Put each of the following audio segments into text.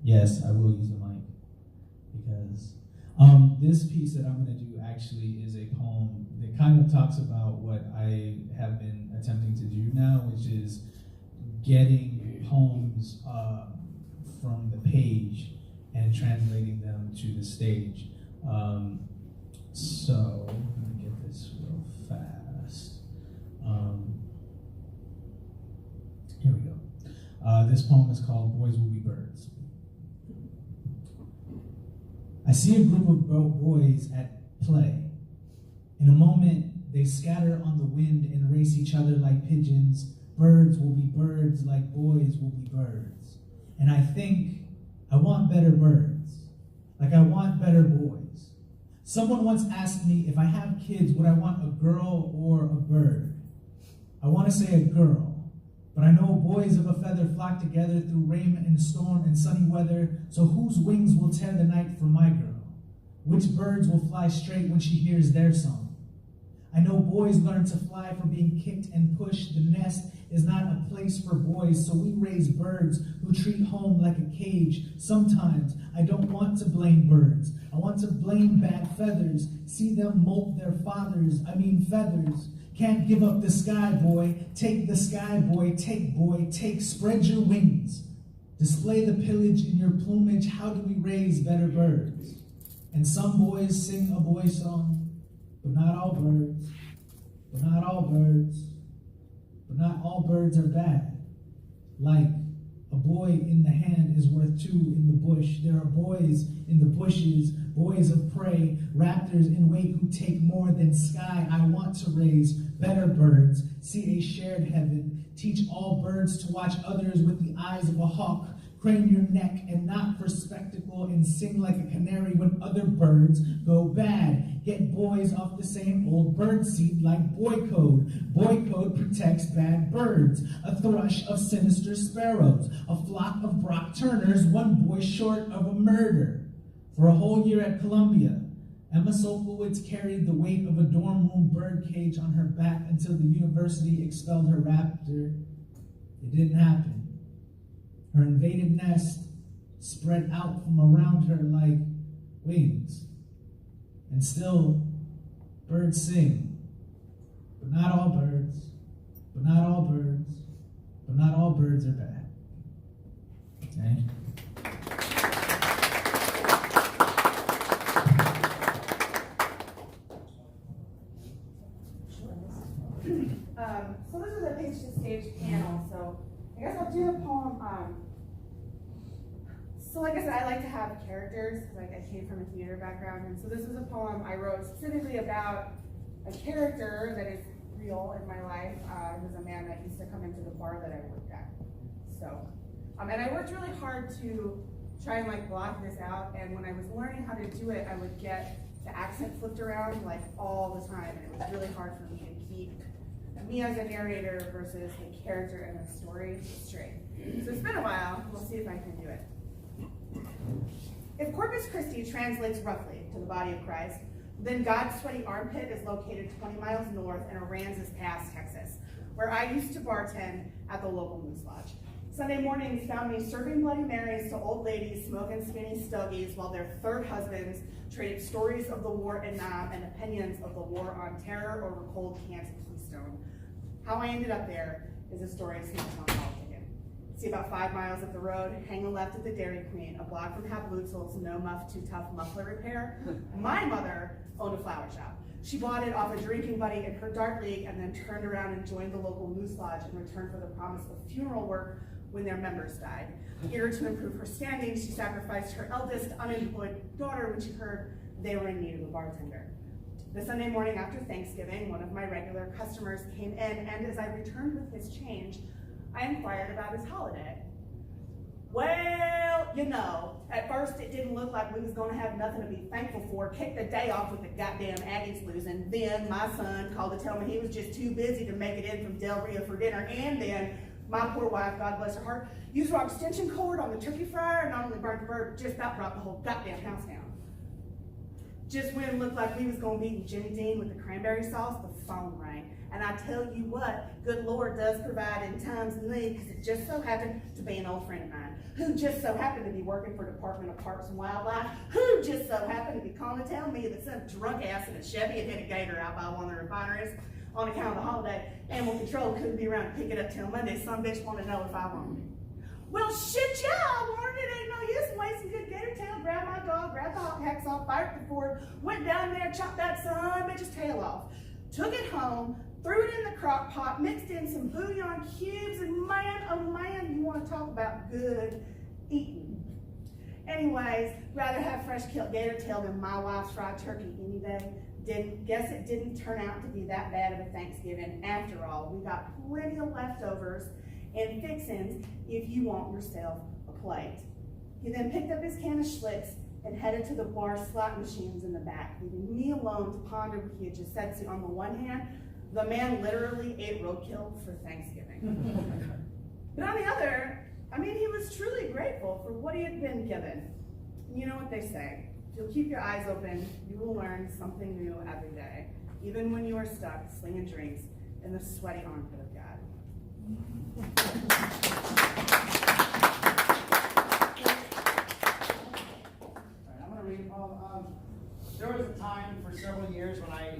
Yes, I will use the mic because this piece that I'm going to do actually is a poem that kind of talks about what I have been attempting to do now, which is getting poems from the page and translating them to the stage. So let me get this real fast. Here we go. This poem is called Boys Will Be Birds. I see a group of boys at play. In a moment, they scatter on the wind and race each other like pigeons. Birds will be birds like boys will be birds. And I think I want better birds, like I want better boys. Someone once asked me if I have kids, would I want a girl or a bird? I want to say a girl. But I know boys of a feather flock together through rain and storm and sunny weather, so whose wings will tear the night from my girl? Which birds will fly straight when she hears their song? I know boys learn to fly from being kicked and pushed. The nest is not a place for boys, so we raise birds who treat home like a cage. Sometimes I don't want to blame birds. I want to blame bad feathers, see them molt their fathers, feathers. Can't give up the sky, boy. Take the sky, boy. Take. Spread your wings. Display the pillage in your plumage. How do we raise better birds? And some boys sing a boy song, but not all birds. But not all birds. But not all birds are bad. Like a boy in the hand is worth two in the bush. There are boys in the bushes, boys of prey, raptors in wait who take more than sky. I want to raise better birds, see a shared heaven, teach all birds to watch others with the eyes of a hawk, crane your neck and not for spectacle, and sing like a canary when other birds go bad. Get boys off the same old bird seed like boy code. Boy code protects bad birds. A thrush of sinister sparrows. A flock of Brock Turners, one boy short of a murder. For a whole year at Columbia, Emma Solkowitz carried the weight of a dorm room bird cage on her back until the university expelled her raptor. It didn't happen. Her invaded nest spread out from around her like wings. And still, birds sing. But not all birds. But not all birds. But not all birds are bad. Okay? So this is a page to stage panel, so I guess I'll do the poem. So like I said, I like to have characters, because I came from a theater background, and so this is a poem I wrote specifically about a character that is real in my life. It was a man that used to come into the bar that I worked at. So, and I worked really hard to try and block this out, and when I was learning how to do it, I would get the accent flipped around all the time, and it was really hard for me to keep me as a narrator versus the character and the story straight. So it's been a while. We'll see if I can do it. If Corpus Christi translates roughly to the body of Christ, then God's sweaty armpit is located 20 miles north in Aransas Pass, Texas, where I used to bartend at the local Moose Lodge. Sunday mornings found me serving Bloody Marys to old ladies smoking skinny stogies while their third husbands traded stories of the war in Nam and opinions of the war on terror over cold cans of Keystone. How I ended up there is a story of smoking on politicking. See, about 5 miles up the road, hang a left at the Dairy Queen, a block from Hablutzel's No Muff Too Tough muffler repair. My mother owned a flower shop. She bought it off a drinking buddy in her dart league and then turned around and joined the local Moose Lodge in return for the promise of funeral work when their members died. Eager to improve her standing, she sacrificed her eldest unemployed daughter when she heard they were in need of a bartender. The Sunday morning after Thanksgiving, one of my regular customers came in, and as I returned with his change, I inquired about his holiday. Well, at first it didn't look like we was gonna have nothing to be thankful for. Kicked the day off with the goddamn Aggies losing. Then my son called to tell me he was just too busy to make it in from Del Rio for dinner. And then my poor wife, God bless her heart, used our extension cord on the turkey fryer and not only burnt the bird, but just about brought the whole goddamn house down. Just when it looked like we was gonna be Jimmy Dean with the cranberry sauce, the phone rang. And I tell you what, good Lord does provide in times of need, because it just so happened to be an old friend of mine, who just so happened to be working for Department of Parks and Wildlife, who just so happened to be calling to tell me that some drunk ass in a Chevy had hit a gator out by one of the refineries on account of the holiday. Animal control couldn't be around to pick it up till Monday. Some bitch wanted to know if I wanted it. Well, shit, yeah, I wanted it. Ain't no use in wasting good gator tail. Grabbed my dog, grabbed the hot hacksaw, fired the Ford, went down there, chopped that son of a bitch's tail off, took it home, threw it in the crock pot, mixed in some bouillon cubes, and man, oh man, you want to talk about good eating. Anyways, rather have fresh killed gator tail than my wife's fried turkey any day. Guess it didn't turn out to be that bad of a Thanksgiving after all. We got plenty of leftovers and fixins if you want yourself a plate. He then picked up his can of Schlitz and headed to the bar slot machines in the back, leaving me alone to ponder what he had just said. See, on the one hand, the man literally ate roadkill for Thanksgiving. But on the other, I mean, he was truly grateful for what he had been given. You know what they say, if you'll keep your eyes open, you will learn something new every day, even when you are stuck slinging drinks in the sweaty armpit of God. I'm going to read. There was a time for several years when I,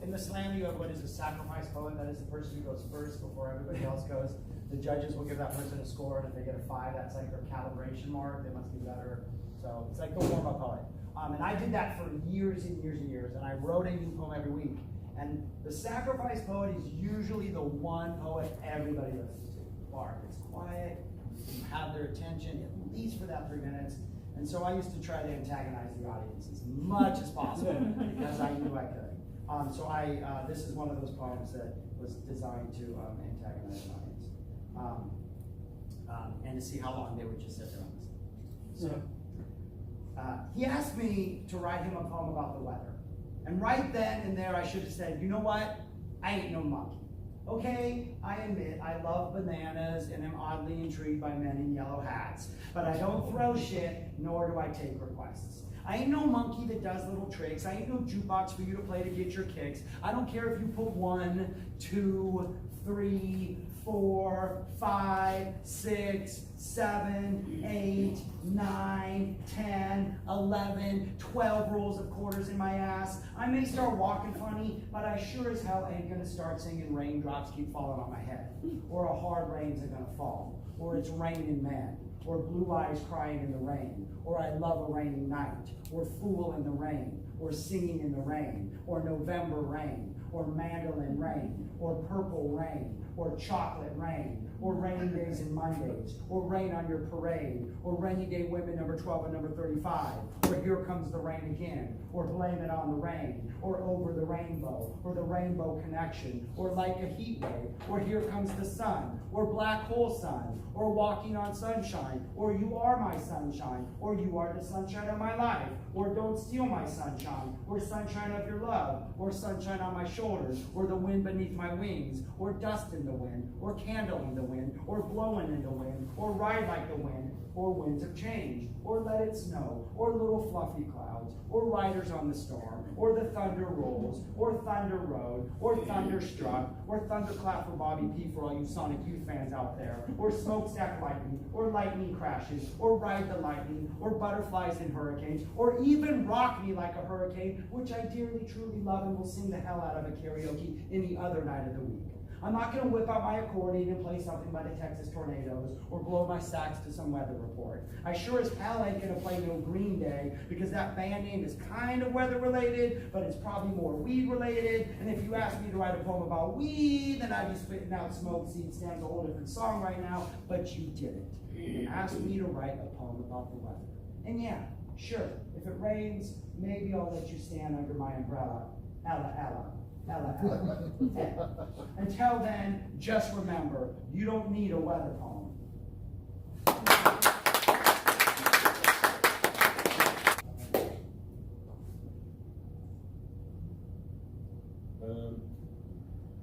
in the slam, you have what is a sacrifice poet. That is the person who goes first before everybody else goes. The judges will give that person a score, and if they get a 5, that's like their calibration mark. They must be better. So it's like the warm-up poet. And I did that for years and years and years, and I wrote a new poem every week. And the sacrifice poet is usually the one poet everybody listens to. Mark, it's quiet, you have their attention, at least for that 3 minutes. And so I used to try to antagonize the audience as much as possible because I knew I could. This is one of those poems that was designed to antagonize an audience. And to see how long they would just sit there and listen. So he asked me to write him a poem about the weather. And right then and there, I should have said, you know what? I ain't no monkey. Okay, I admit I love bananas and am oddly intrigued by men in yellow hats, but I don't throw shit, nor do I take requests. I ain't no monkey that does little tricks. I ain't no jukebox for you to play to get your kicks. I don't care if you put 1, 2, 3, 4, 5, 6, 7, 8, 9, 10, 11, 12 rolls of quarters in my ass. I may start walking funny, but I sure as hell ain't gonna start singing Raindrops Keep Falling on My Head, or A Hard Rains Are Gonna Fall, or It's Raining Men, or Blue Eyes Crying in the Rain, or I Love a Rainy Night, or Fool in the Rain, or Singing in the Rain, or November Rain, or Mandolin Rain, or Purple Rain, or Chocolate Rain, or Rainy Days and Mondays, or Rain on Your Parade, or Rainy Day Women number 12 and number 35, or Here Comes the Rain Again, or Blame It on the Rain, or Over the Rainbow, or The Rainbow Connection, or Like a Heat Wave, or Here Comes the Sun, or Black Hole Sun, or Walking on Sunshine, or You Are My Sunshine, or You Are the Sunshine of My Life, or Don't Steal My Sunshine, or Sunshine of Your Love, or Sunshine on My Shoulders, or The Wind Beneath My Wings, or Dust in the Wind, or Candle in the Wind, or Blowing in the Wind, or Ride Like the Wind, or Winds of Change, or Let It Snow, or Little Fluffy Clouds, or Riders on the Storm, or The Thunder Rolls, or Thunder Road, or Thunderstruck, or Thunderclap for Bobby P for all you Sonic Youth fans out there, or Smokestack Lightning, or Lightning Crashes, or Ride the Lightning, or Butterflies and Hurricanes, or even Rock Me Like a Hurricane, which I dearly, truly love and will sing the hell out of a karaoke any other night of the week. I'm not going to whip out my accordion and play something by the Texas Tornadoes or blow my sax to some weather report. I sure as hell ain't going to play no Green Day because that band name is kind of weather related, but it's probably more weed related. And if you asked me to write a poem about weed, then I'd be spitting out Smoke Seed Stands, a whole different song right now, but you didn't. You asked me to write a poem about the weather. And yeah, sure, if it rains, maybe I'll let you stand under my umbrella. Ella, Ella. Ella, Ella. Until then, just remember, you don't need a weather poem.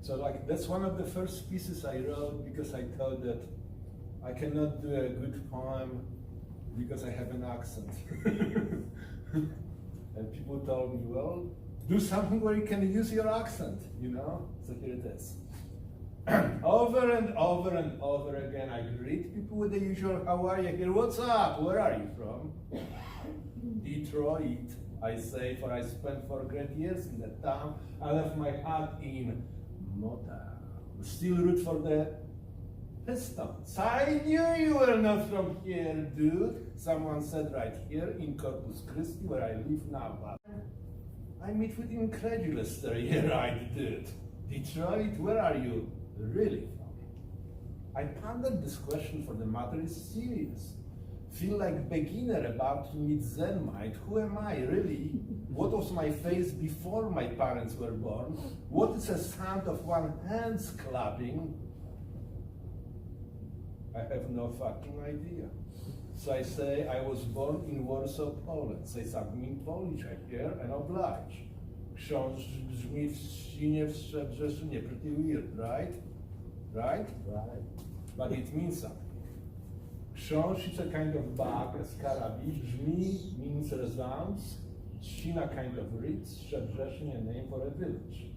So that's one of the first pieces I wrote because I thought that I cannot do a good poem because I have an accent. And people told me, well, Do something where you can use your accent, you know? So here it is. Over and over and over again, I greet people with the usual, how are you? Here, what's up? Where are you from? Detroit, I say, for I spent 4 great years in that town. I left my heart in Motown. Still root for the Pistons. I knew you were not from here, dude. Someone said right here in Corpus Christi, where I live now. But I meet with incredulous stare-eyed dude. Detroit, where are you really from? I pondered this question, for the matter is serious. Feel like beginner about to meet Zen-mite. Who am I, really? What was my face before my parents were born? What is a sound of one hands clapping? I have no fucking idea. So I say I was born in Warsaw, Poland. Say something in Polish, I hear, and oblige. Ksiądz brzmi w Ścinie, w Strzebrzeszynie. Pretty weird, right? Right? Right. But it means something. Ksiądz is a kind of bug, as Karabi. Brzmi means resounds. Ścina kind of reeds. Strzebrzeszyn, a name for a village.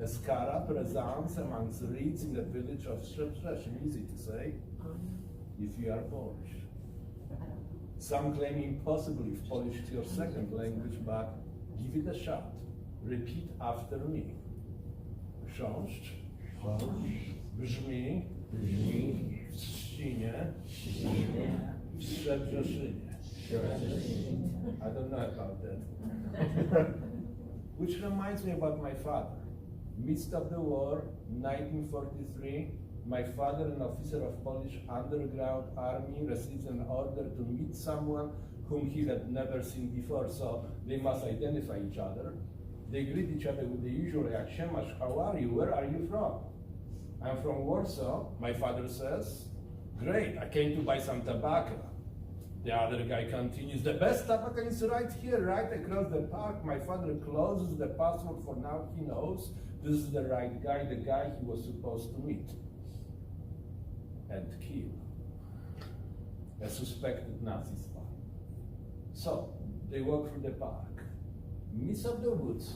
Eskarab resounds amongst reeds in the village of Strzebrzeszyn. Easy to say, if you are Polish. Some claim impossible if Polish is your second language, but give it a shot. Repeat after me. Ksiądz brzmi w Ścinie, w Strzebrzeszynie. I don't know about that. Which reminds me about my father. Midst of the war, 1943, my father, an officer of Polish underground army, receives an order to meet someone whom he had never seen before, so they must identify each other. They greet each other with the usual jak się masz, how are you, where are you from? I'm from Warsaw, my father says. Great, I came to buy some tobacco. The other guy continues, the best tobacco is right here, right across the park. My father closes the password, for now he knows this is the right guy, the guy he was supposed to meet and kill. A suspected Nazi spy. So, they walk through the park. Midst of the woods,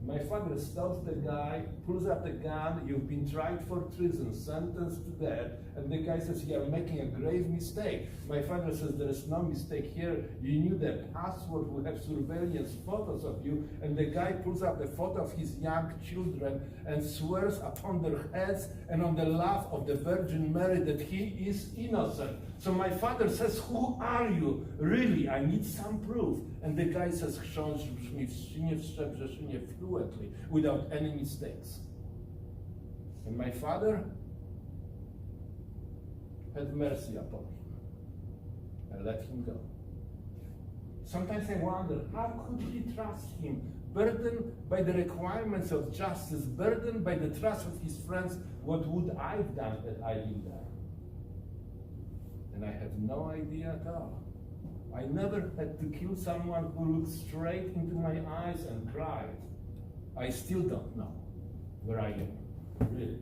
my father stops the guy, pulls up the gun, you've been tried for treason, sentenced to death, and the guy says, you are making a grave mistake. My father says, there is no mistake here, you knew the password, we have surveillance photos of you, and the guy pulls up the photo of his young children and swears upon their heads and on the laugh of the Virgin Mary that he is innocent. So my father says, who are you? Really, I need some proof. And the guy says, ksiądz brzmi w Ścinie, w Strzebrzeszynie fluently, without any mistakes. And my father had mercy upon him and let him go. Sometimes I wonder, how could he trust him? Burdened by the requirements of justice, burdened by the trust of his friends, what would I have done had I been there? And I have no idea at all. I never had to kill someone who looked straight into my eyes and cried. I still don't know where I am, really.